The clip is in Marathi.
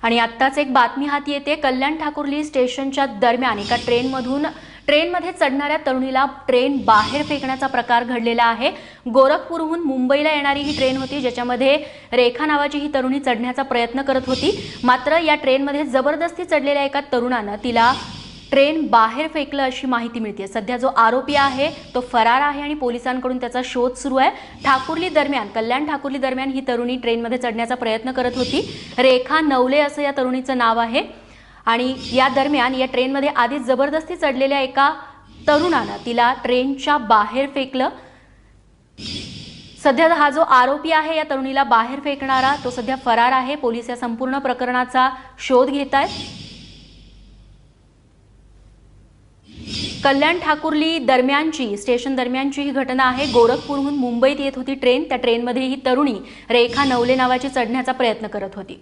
आणि आत्ताच एक बातमी हाती येते। कल्याण ठाकुर्ली स्टेशनच्या दरम्यान एका ट्रेनमध्ये चढणाऱ्या तरुणीला ट्रेन बाहेर फेकण्याचा प्रकार घडलेला आहे। गोरखपूरहून मुंबईला येणारी ही ट्रेन होती, ज्याच्यामध्ये रेखा नावाची ही तरुणी चढण्याचा प्रयत्न करत होती। मात्र या ट्रेनमध्ये जबरदस्ती चढलेल्या एका तरुणाने तिला ट्रेन बाहेर फेकलं अशी माहिती मिळते। सध्या जो आरोपी आहे तो फरार आहे आणि पोलिसांकडून त्याचा शोध सुरू आहे। कल्याण ठाकुर्ली दरम्यान ही तरुणी ट्रेनमध्ये चढण्याचा प्रयत्न करत होती। रेखा नवले असं या तरुणीचं नाव आहे आणि या दरम्यान या ट्रेनमध्ये आधीच जबरदस्ती चढलेल्या एका तरुणाने तिला ट्रेनच्या बाहेर फेकलं। सध्या हा जो आरोपी आहे या तरुणीला बाहेर फेकणारा तो सध्या फरार आहे। पोलीस या संपूर्ण प्रकरणाचा शोध घेत आहेत। कल्याण ठाकुर्ली स्टेशन दरम्यानची ही घटना आहे। गोरखपूरहून मुंबईत येत होती ट्रेन। त्या ट्रेनमध्ये ही तरुणी रेखा नवले नावाची चढण्याचा प्रयत्न करत होती।